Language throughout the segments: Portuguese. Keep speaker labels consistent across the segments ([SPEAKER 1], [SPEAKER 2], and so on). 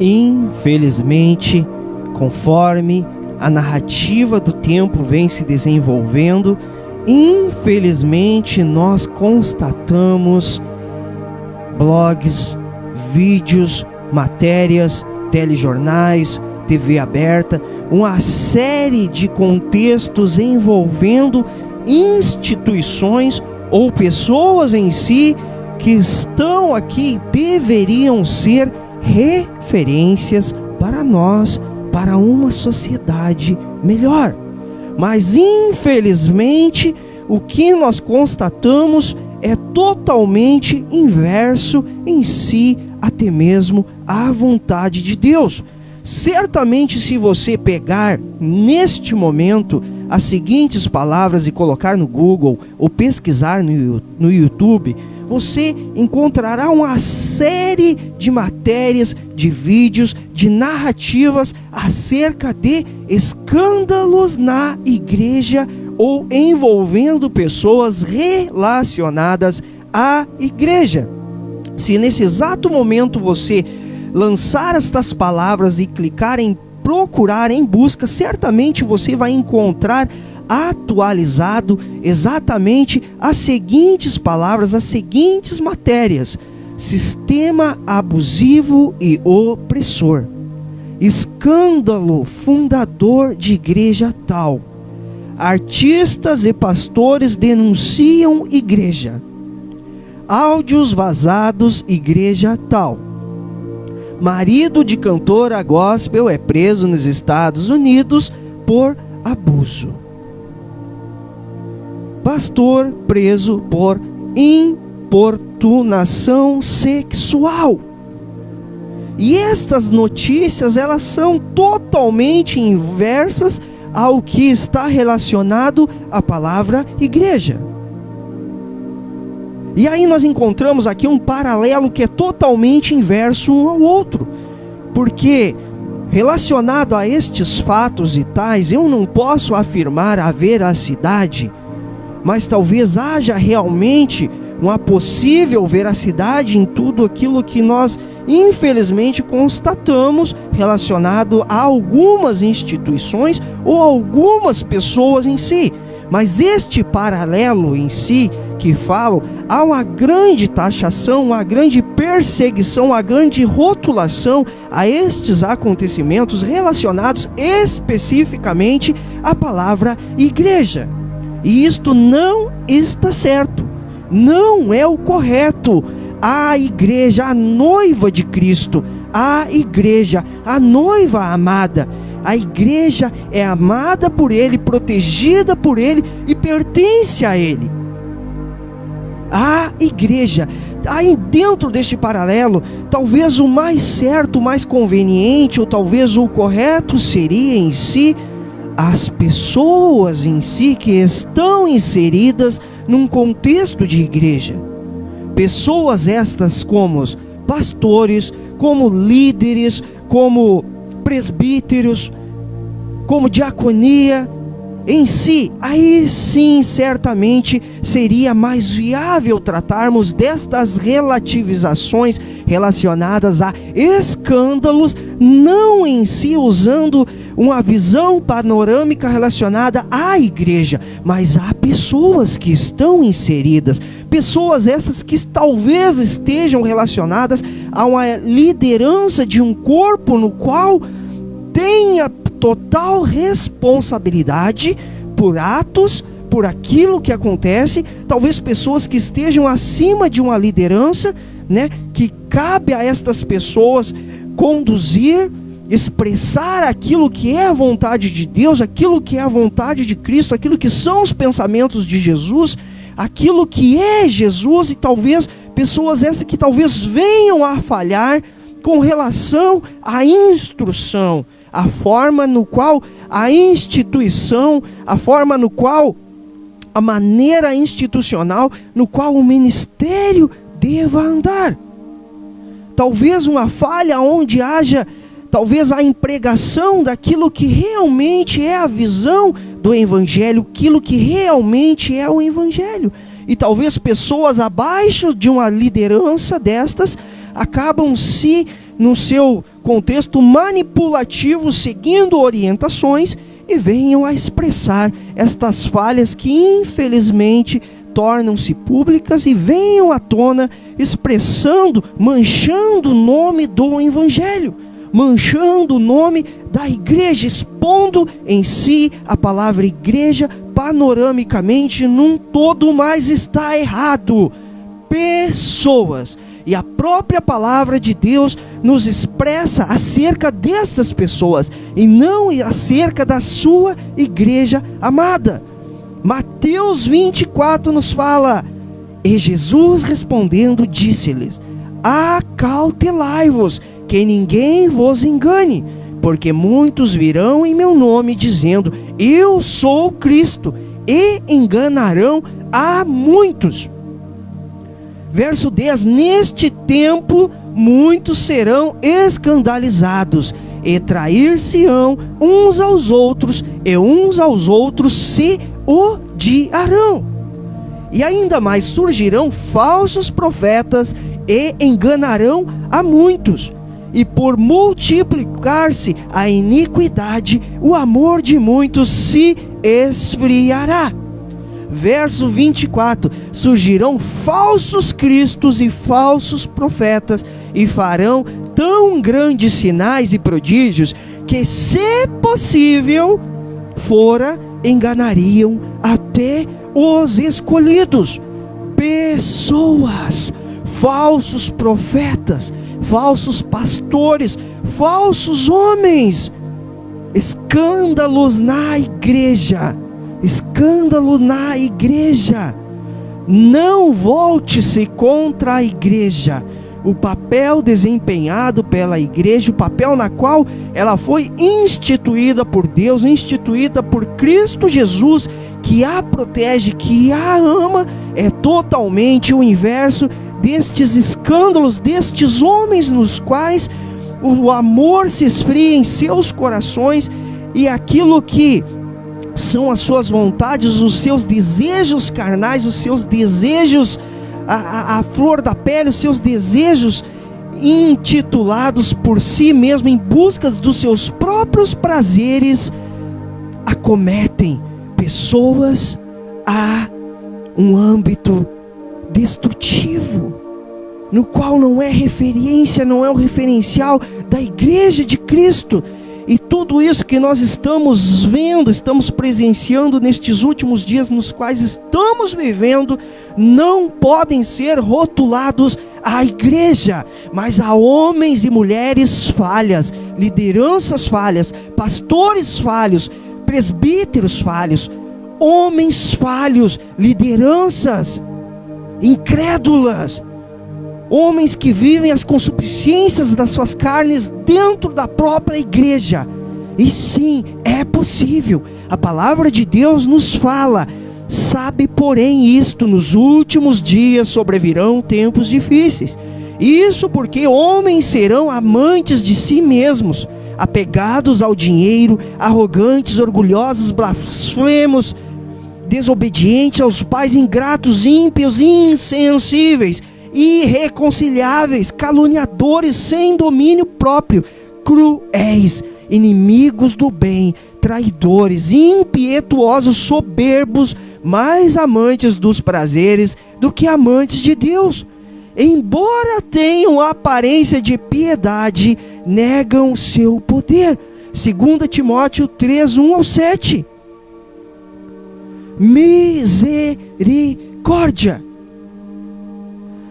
[SPEAKER 1] Infelizmente, conforme a narrativa do tempo vem se desenvolvendo, infelizmente nós constatamos blogs, vídeos, matérias, telejornais, TV aberta, uma série de contextos envolvendo instituições ou pessoas em si que estão aqui, deveriam ser referências para nós, para uma sociedade melhor. Mas infelizmente o que nós constatamos é totalmente inverso em si, até mesmo à vontade de Deus. Certamente, se você pegar neste momento as seguintes palavras e colocar no Google ou pesquisar no YouTube, você encontrará uma série de matérias, de vídeos, de narrativas acerca de escândalos na igreja ou envolvendo pessoas relacionadas à igreja. Se nesse exato momento você lançar estas palavras e clicar em procurar, em busca, certamente você vai encontrar atualizado exatamente as seguintes palavras, as seguintes matérias: sistema abusivo e opressor, escândalo fundador de igreja tal, artistas e pastores denunciam igreja, áudios vazados igreja tal, marido de cantora gospel é preso nos Estados Unidos por abuso, pastor preso por importunação sexual. E estas notícias, elas são totalmente inversas ao que está relacionado à palavra igreja. E aí nós encontramos aqui um paralelo que é totalmente inverso um ao outro, porque relacionado a estes fatos e tais, eu não posso afirmar a veracidade, mas talvez haja realmente uma possível veracidade em tudo aquilo que nós infelizmente constatamos relacionado a algumas instituições ou algumas pessoas em si. Mas este paralelo em si que falo, há uma grande taxação, uma grande perseguição, uma grande rotulação a estes acontecimentos relacionados especificamente à palavra igreja. E isto não está certo, não é o correto. A igreja, a noiva de Cristo, a igreja, a noiva amada, a igreja é amada por Ele, protegida por Ele e pertence a Ele. A igreja, aí dentro deste paralelo, talvez o mais certo, o mais conveniente, ou talvez o correto seria em si, as pessoas em si que estão inseridas num contexto de igreja. Pessoas estas como pastores, como líderes, como presbíteros, como diaconia em si. Aí sim, certamente seria mais viável tratarmos destas relativizações relacionadas a escândalos, não em si usando uma visão panorâmica relacionada à igreja, mas a pessoas que estão inseridas, pessoas essas que talvez estejam relacionadas a uma liderança de um corpo no qual tenha total responsabilidade por atos, por aquilo que acontece, talvez pessoas que estejam acima de uma liderança, que cabe a estas pessoas conduzir, expressar aquilo que é a vontade de Deus, aquilo que é a vontade de Cristo, aquilo que são os pensamentos de Jesus, aquilo que é Jesus, e talvez pessoas essas que talvez venham a falhar com relação à instrução, a forma no qual a instituição, a forma no qual a maneira institucional no qual o ministério deva andar. Talvez uma falha onde haja talvez a empregação daquilo que realmente é a visão do evangelho, aquilo que realmente é o evangelho. E talvez pessoas abaixo de uma liderança destas acabam se no seu contexto manipulativo, seguindo orientações, e venham a expressar estas falhas que infelizmente tornam-se públicas e venham à tona expressando, manchando o nome do Evangelho, manchando o nome da igreja, expondo em si a palavra igreja panoramicamente num todo, mas está errado. Pessoas. E a própria palavra de Deus nos expressa acerca destas pessoas e não acerca da sua igreja amada. Mateus 24 nos fala: e Jesus respondendo disse-lhes: acautelai-vos, que ninguém vos engane, porque muitos virão em meu nome dizendo: eu sou o Cristo, e enganarão a muitos. Verso 10: neste tempo muitos serão escandalizados, e trair-se-ão uns aos outros, e uns aos outros se odiarão. E ainda mais surgirão falsos profetas, e enganarão a muitos. E por multiplicar-se a iniquidade, o amor de muitos se esfriará. Verso 24: surgirão falsos cristos e falsos profetas, e farão tão grandes sinais e prodígios, que, se possível fora, enganariam até os escolhidos. Pessoas, falsos profetas, falsos pastores, falsos homens, escândalos na igreja. Escândalo na igreja. Não volte-se contra a igreja. O papel desempenhado pela igreja, o papel na qual ela foi instituída por Deus, instituída por Cristo Jesus, que a protege, que a ama, é totalmente o inverso destes escândalos, destes homens nos quais o amor se esfria em seus corações, e aquilo que são as suas vontades, os seus desejos carnais, os seus desejos, a flor da pele, os seus desejos intitulados por si mesmo, em busca dos seus próprios prazeres, acometem pessoas a um âmbito destrutivo, no qual não é referência, não é o referencial da igreja de Cristo. E tudo isso que nós estamos vendo, estamos presenciando nestes últimos dias nos quais estamos vivendo, não podem ser rotulados à igreja, mas a homens e mulheres falhas, lideranças falhas, pastores falhos, presbíteros falhos, homens falhos, lideranças incrédulas, homens que vivem as concupiscências das suas carnes dentro da própria igreja. E sim, é possível. A palavra de Deus nos fala: sabe, porém, isto, nos últimos dias sobrevirão tempos difíceis. Isso porque homens serão amantes de si mesmos, apegados ao dinheiro, arrogantes, orgulhosos, blasfemos, desobedientes aos pais, ingratos, ímpios, insensíveis, irreconciliáveis, caluniadores, sem domínio próprio, cruéis, inimigos do bem, traidores, impietuosos, soberbos, mais amantes dos prazeres do que amantes de Deus. Embora tenham aparência de piedade, negam o seu poder. 2 Timóteo 3, 1-7. Misericórdia.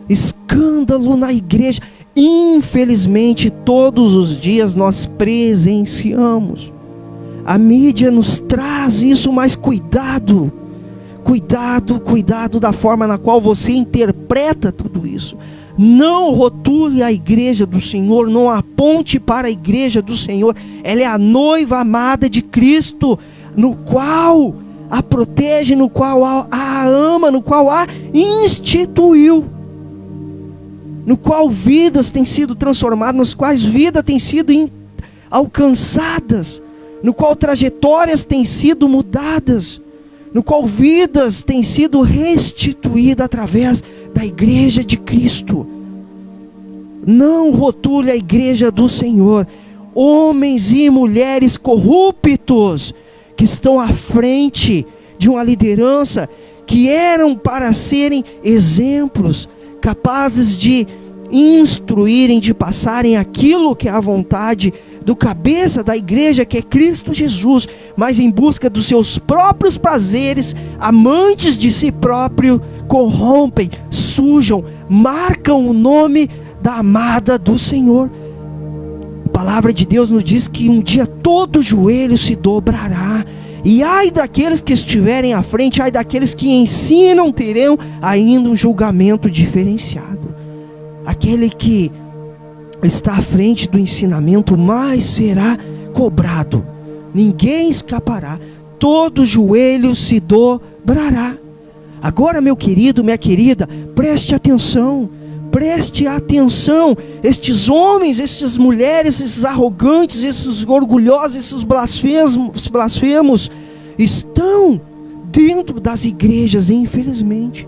[SPEAKER 1] Escândalo na igreja. Infelizmente, todos os dias nós presenciamos. A mídia nos traz isso, mas cuidado. Cuidado da forma na qual você interpreta tudo isso. Não rotule a igreja do Senhor, não aponte para a igreja do Senhor. Ela é a noiva amada de Cristo, no qual a protege, no qual a ama, no qual a instituiu, no qual vidas têm sido transformadas, nos quais vidas têm sido alcançadas, no qual trajetórias têm sido mudadas, no qual vidas têm sido restituídas através da igreja de Cristo. Não rotule a igreja do Senhor. Homens e mulheres corruptos que estão à frente de uma liderança, que eram para serem exemplos, capazes de instruírem, de passarem aquilo que é a vontade do cabeça da igreja, que é Cristo Jesus, mas em busca dos seus próprios prazeres, amantes de si próprio, corrompem, sujam, marcam o nome da amada do Senhor. A palavra de Deus nos diz que um dia todo joelho se dobrará, e ai daqueles que estiverem à frente, ai daqueles que ensinam, terão ainda um julgamento diferenciado. Aquele que está à frente do ensinamento mais será cobrado, ninguém escapará, todo joelho se dobrará. Agora, meu querido, minha querida, preste atenção, estes homens, estas mulheres, esses arrogantes, esses orgulhosos, esses blasfemos, estão dentro das igrejas, infelizmente,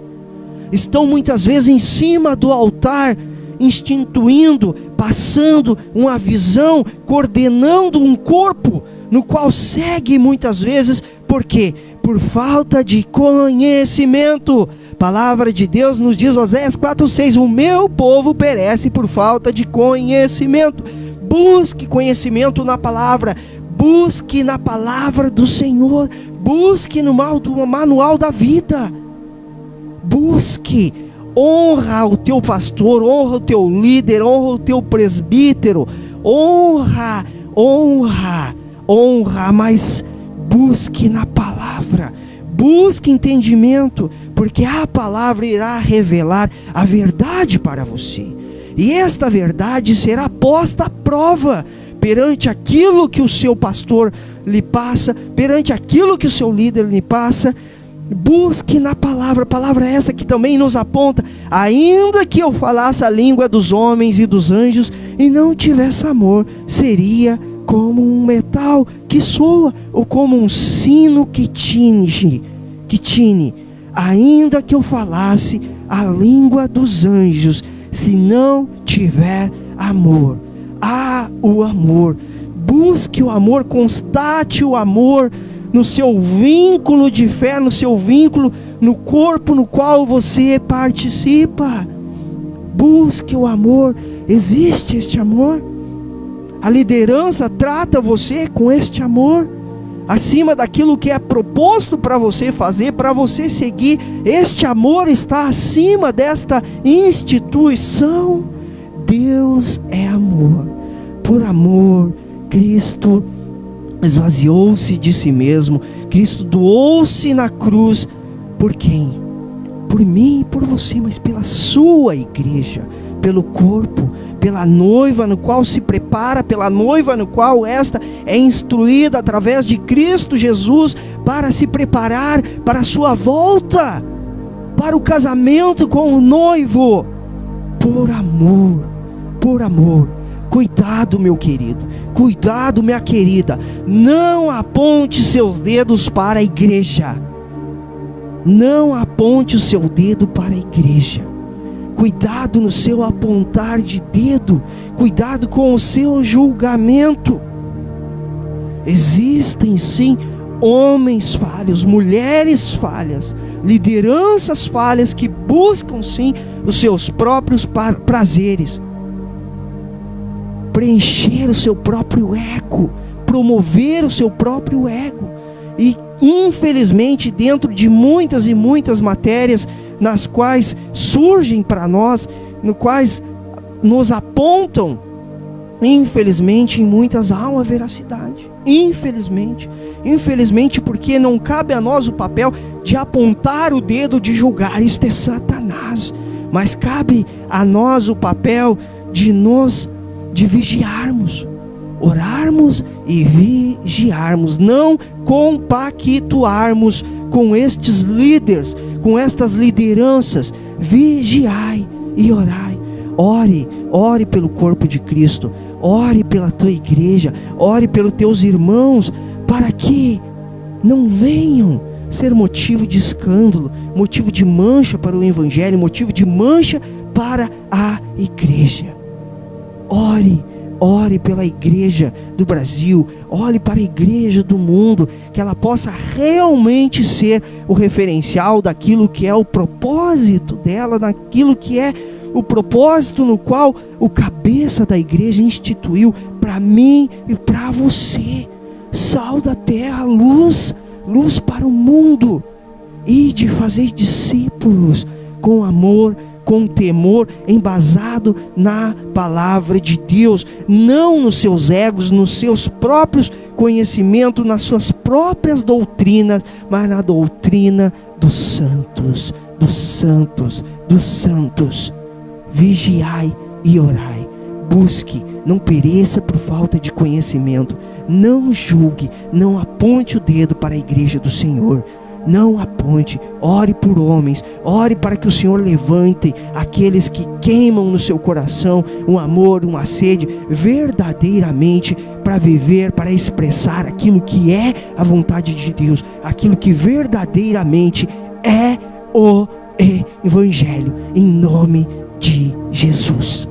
[SPEAKER 1] estão muitas vezes em cima do altar, instituindo, passando uma visão, coordenando um corpo, no qual segue muitas vezes, por quê? Por falta de conhecimento. A palavra de Deus nos diz, Oséias 4:6, o meu povo perece por falta de conhecimento. Busque conhecimento na palavra, busque na palavra do Senhor, busque no manual da vida, busque. Honra o teu pastor, honra o teu líder, honra o teu presbítero, honra, mas busque na palavra, busque entendimento, porque a palavra irá revelar a verdade para você, e esta verdade será posta à prova, perante aquilo que o seu pastor lhe passa, perante aquilo que o seu líder lhe passa. Busque na palavra, palavra essa que também nos aponta, ainda que eu falasse a língua dos homens e dos anjos, e não tivesse amor, seria como um metal que soa, ou como um sino que tine, ainda que eu falasse a língua dos anjos, se não tiver amor. O amor, busque o amor, constate o amor, no seu vínculo de fé, no seu vínculo, no corpo no qual você participa. Busque o amor. Existe este amor? A liderança trata você com este amor, acima daquilo que é proposto para você fazer, para você seguir. Este amor está acima desta instituição. Deus é amor. Por amor, Cristo esvaziou-se de si mesmo. Cristo doou-se na cruz. Por quem? Por mim e por você, mas pela sua igreja, pelo corpo, pela noiva no qual se prepara, pela noiva no qual esta é instruída através de Cristo Jesus, para se preparar para a sua volta, para o casamento com o noivo. Por amor, por amor. Cuidado, meu querido, cuidado, minha querida, não aponte seus dedos para a igreja, não aponte o seu dedo para a igreja, cuidado no seu apontar de dedo, cuidado com o seu julgamento. Existem sim homens falhos, mulheres falhas, lideranças falhas que buscam sim os seus próprios prazeres, preencher o seu próprio ego, promover o seu próprio ego. E infelizmente, dentro de muitas e muitas matérias nas quais surgem para nós, no quais nos apontam, infelizmente em muitas há uma veracidade. Infelizmente, porque não cabe a nós o papel de apontar o dedo, de julgar. Isto é Satanás. Mas cabe a nós o papel de vigiarmos, orarmos e vigiarmos, não compactuarmos com estes líderes, com estas lideranças. Vigiai e orai. Ore pelo corpo de Cristo, ore pela tua igreja, ore pelos teus irmãos, para que não venham ser motivo de escândalo, motivo de mancha para o evangelho, motivo de mancha para a igreja. Ore pela igreja do Brasil, ore para a igreja do mundo, que ela possa realmente ser o referencial daquilo que é o propósito dela, daquilo que é o propósito no qual o cabeça da igreja instituiu para mim e para você. Sal da terra, luz para o mundo. Ide fazer discípulos com amor, com temor, embasado na palavra de Deus, não nos seus egos, nos seus próprios conhecimentos, nas suas próprias doutrinas, mas na doutrina dos santos, dos santos, dos santos. Vigiai e orai, busque, não pereça por falta de conhecimento, não julgue, não aponte o dedo para a igreja do Senhor. Não aponte, ore por homens, ore para que o Senhor levante aqueles que queimam no seu coração um amor, uma sede verdadeiramente para viver, para expressar aquilo que é a vontade de Deus, aquilo que verdadeiramente é o Evangelho, em nome de Jesus.